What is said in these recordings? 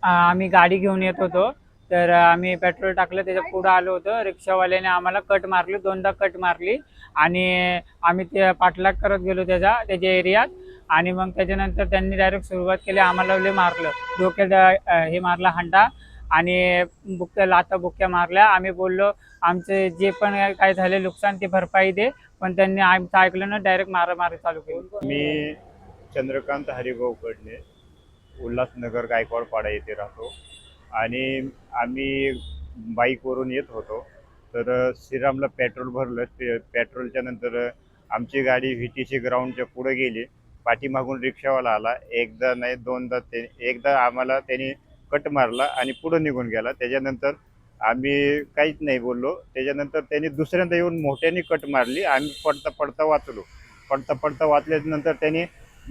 आम्ही गाडी घेऊन येत होतो, तर आम्ही पेट्रोल टाकलं, त्याच्या पुढं आलो होतो. रिक्षावाल्याने आम्हाला कट मारली, दोनदा कट मारली आणि आम्ही ते पाठलाग करत गेलो त्याच्या एरियात. आणि मग त्याच्यानंतर त्यांनी डायरेक्ट सुरुवात केली, आम्हाला लय मारलं, डोक्यात हे मारला हंडा आणि बुक्क्या लाथा बुक्क्या मारल्या. आम्ही बोललो आमचे जे पण काय झाले नुकसान ती भरपाई दे, पण त्यांनी आमचं ऐकलं ना, डायरेक्ट मारामारी चालू केली. मी चंद्रकांत हरिभाऊ कडणे, उल्हासनगर गायकवाडपाडा येथे राहतो आणि आम्ही बाईकवरून येत होतो. तर श्रीरामला पेट्रोल भरलं. ते पेट्रोलच्या नंतर आमची गाडी व्ही.टी.सी. ग्राउंडच्या पुढे गेली. पाठीमागून रिक्षावाला आला. एकदा नाही दोनदा एकदा आम्हाला त्याने कट मारला आणि पुढे निघून गेला. त्याच्यानंतर आम्ही काहीच नाही बोललो. त्याच्यानंतर त्याने दुसऱ्यांदा येऊन मोठ्याने कट मारली. आम्ही पडता पडता वाचलो. पडता पडता वाचल्यानंतर त्याने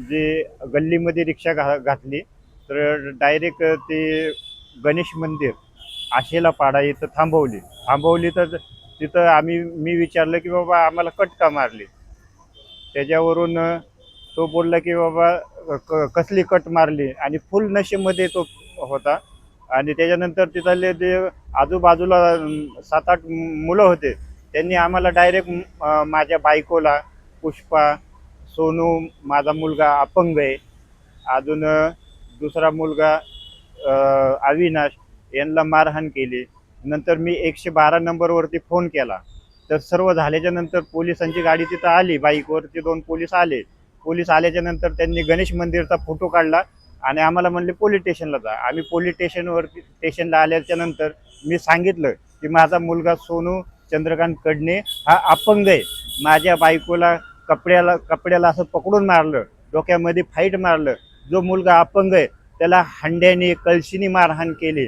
जे गल्लीमध्ये रिक्षा घातली, तर डायरेक्ट ते गणेश मंदिर आशेला पाडा इथं थांबवली. तर तिथं मी विचारलं की बाबा आम्हाला कट का मारली. त्याच्यावरून तो बोलला की बाबा कसली कट मारली, आणि फुल नशेमध्ये तो होता. आणि त्याच्यानंतर तिथले जे आजूबाजूला 7-8 मुलं होते, त्यांनी आम्हाला डायरेक्ट माझ्या बायकोला, पुष्पा, सोनू, माझा मुलगा अपंग आहे, अजून दुसरा मुलगा अविनाश, यांना मारहाण केली. नंतर मी 112 नंबरवरती फोन केला. तर सर्व झाल्याच्या नंतर पोलिसांची गाडी तिथं आली, बाईकवरती 2 पोलीस आले. पोलीस आल्याच्या नंतर त्यांनी गणेश मंदिरचा फोटो काढला आणि आम्हाला म्हणले पोलीस स्टेशनला जा. आम्ही पोलीस स्टेशनला आल्याच्या नंतर मी सांगितलं की माझा मुलगा सोनू चंद्रकांत कडणे हा अपंग आहे. माझ्या बायकोला कपड्याला असं पकडून मारलं, डोक्यामध्ये फाईट मारलं. जो मुलगा अपंग आहे त्याला हंड्याने कळशीने मारहाण केली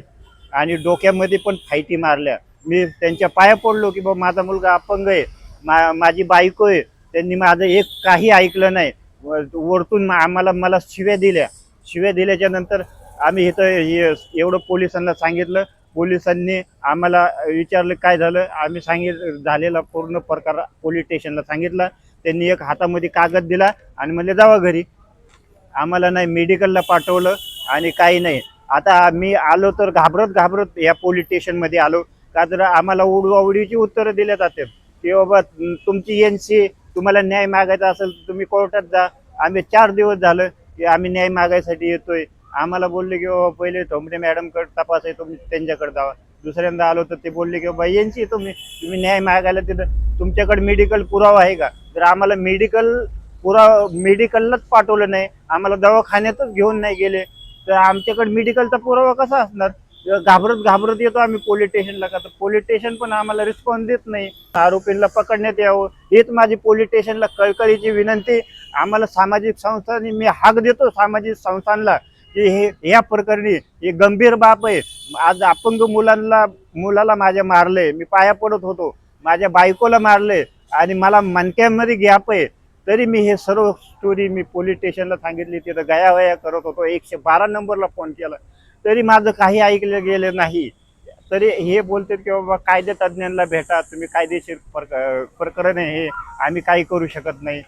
आणि डोक्यामध्ये पण फाईटी मारल्या. मी त्यांच्या पाया पडलो की बाबा माझा मुलगा अपंग आहे, माझी बायको आहे, त्यांनी माझं एक काही ऐकलं नाही. वरतून मला शिव्या दिल्याच्या नंतर आम्ही इथं एवढं पोलिसांना सांगितलं. पोलिसांनी आम्हाला विचारलं काय झालं, आम्ही झालेला पूर्ण प्रकार पोलीस स्टेशनला सांगितला. त्यांनी एक हातामध्ये कागद दिला आणि म्हणले जावा घरी. आम्हाला नाही मेडिकलला पाठवलं आणि काही नाही. आता मी आलो तर घाबरत या पोलीस स्टेशनमध्ये आलो, का तर आम्हाला उडवाउडीची उत्तरं दिल्या जातात की बाबा तुमची एनसी, तुम्हाला न्याय मागायचा असेल तर तुम्ही कोर्टात जा. आम्ही 4 दिवस झालं की आम्ही न्याय मागायसाठी येतोय. आम्हाला बोलले की बाबा पहिले थोंबडे मॅडमकडे तपास आहे, तुम्ही त्यांच्याकडे जावा. दुसऱ्यांदा आलो तर ते बोलले की बाबा एनसी तुम्ही न्याय मागायला तिथं तुमच्याकडे मेडिकल पुरावा आहे का. तर आम्हाला मेडिकललाच पाठवलं नाही, आम्हाला दवाखान्यातच घेऊन नाही गेले, तर आमच्याकडे मेडिकलचा पुरावा कसा असणार. घाबरत येतो आम्ही पोलीस स्टेशनला, का तर पोलीस स्टेशन पण आम्हाला रिस्पॉन्स देत नाही. आरोपींना पकडण्यात यावं हेच माझी पोलीस स्टेशनला कळकळीची विनंती. आम्हाला सामाजिक संस्थांनी मी हाक देतो सामाजिक संस्थांना की हे या प्रकरणी हे गंभीर बाब आहे. आज अपंग मुलाला माझ्या मारले, मी पाया पडत होतो, माझ्या बायकोला मारले आणि मला मणक्यामध्ये गॅप आहे. तरी मी हे सर्व स्टोरी मी पोलीस स्टेशनला सांगितली. तिथं गयावया करत होतो, 112 नंबरला फोन केला, तरी माझं काही ऐकलं गेलं नाही. तरी हे बोलतात की बाबा कायदे तज्ज्ञांना भेटा, तुम्ही कायदेशीर प्रकरण आहे हे, आम्ही काही करू शकत नाही.